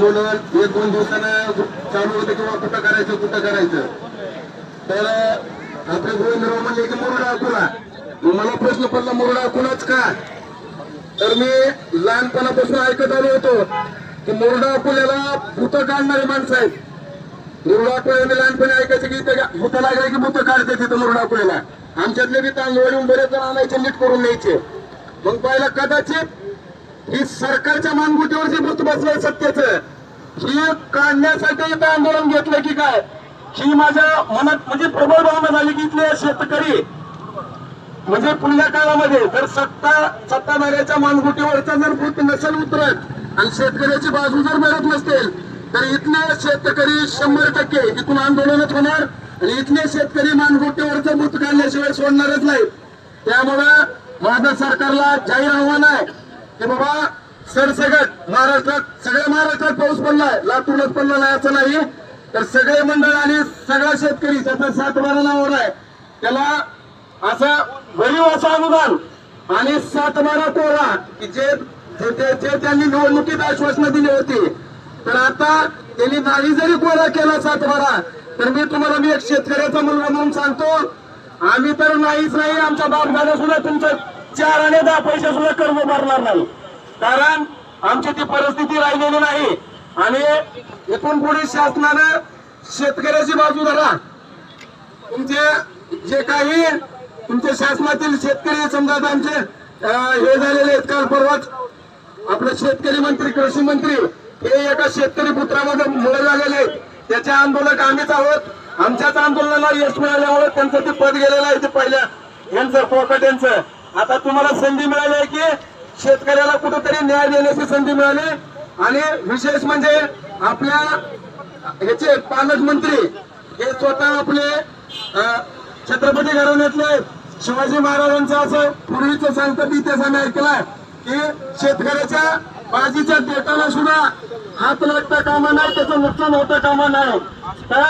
आंदोलन 1-2 दिवसानं चालू होते किंवा कुठं करायचं तर आपले गोविंदराव म्हणले की मुरडा अकोला. मला प्रश्न पडला मुरडा अकोलाच का? तर मी लहानपणापासून ऐकत आलो होतो की मुरडा अकोल्याला भूत काढणारे माणसं आहेत. मुरडा अकोल्याला मी लहानपणी ऐकायचं की भूत लागले की भूत काढते तिथं मुरडा अकोल्याला. आमच्यातले बी तांदूळ येऊन बरेच जण आणायचे, नीट करून न्यायचे. मग पहिला कदाचित ही सरकारच्या मानगुटीवर जे भूत बसलंय सत्तेचं, ही काढण्यासाठी इथं आंदोलन घेतलं की काय, ही माझ्या मनात म्हणजे प्रबळ भावना झाली की इथले शेतकरी म्हणजे पुढल्या काळामध्ये जर सत्ताधाऱ्याच्या मानगुटीवरचा जर भूत नसेल उतरत आणि शेतकऱ्याची बाजू जर मिळत नसतील तर इथले शेतकरी 100% इथून आंदोलनच होणार आणि इथले शेतकरी मानगुटीवरचं भूत काढल्याशिवाय सोडणारच नाही. त्यामुळं माझं सरकारला जाहीर आव्हान आहे की बाबा सरसकट सगळ्या महाराष्ट्रात पाऊस पडलाय, लातूरलाच पडला नाही असं नाही, तर सगळे मंडळ आणि सगळा शेतकरी त्याचा 7-12 नावावर आहे त्याला असं भरीव असं अनुदान आणि 7-12 तोरा की जे त्यांनी निवडणुकीत आश्वासनं दिली होती. तर आता त्यांनी नाही जरी कोरा केला 7-12 तर मी एक शेतकऱ्याचा मुलगा म्हणून सांगतो, आम्ही तर नाहीच नाही, आमचा बापदादा सुद्धा तुमचं 4 आणि 10 पैसे सुद्धा कर्ज भरणार नाही, कारण आमची ती परिस्थिती राहिलेली नाही. आणि इथून पुढे शासनानं शेतकऱ्याची बाजू धरा. तुमचे जे काही तुमच्या शासनातील शेतकरी समजा आमचे हे झालेले आहेत, काल परवाच आपले शेतकरी मंत्री कृषी मंत्री हे एका शेतकरी पुत्रामध्ये मुळे झालेले आहेत, त्याचे आंदोलक आम्हीच आहोत. आमच्याच आंदोलनाला यश मिळाल्यामुळे त्यांचं ते पद गेलेलं आहे, ते पहिल्या यांचं फोकट यांचं. आता तुम्हाला संधी मिळाली आहे की शेतकऱ्याला कुठेतरी न्याय देण्याची संधी मिळाली. आणि विशेष म्हणजे आपल्या ह्याचे पालकमंत्री हे स्वतः आपले छत्रपती घराण्यातले शिवाजी महाराजांचं असं पूर्वीचं सांगतात इतिहास आम्ही ऐकलाय की शेतकऱ्याच्या बाजीच्या देताना सुद्धा हात लागता कामा नाही, त्याचं नुकसान होता कामा नाही. तर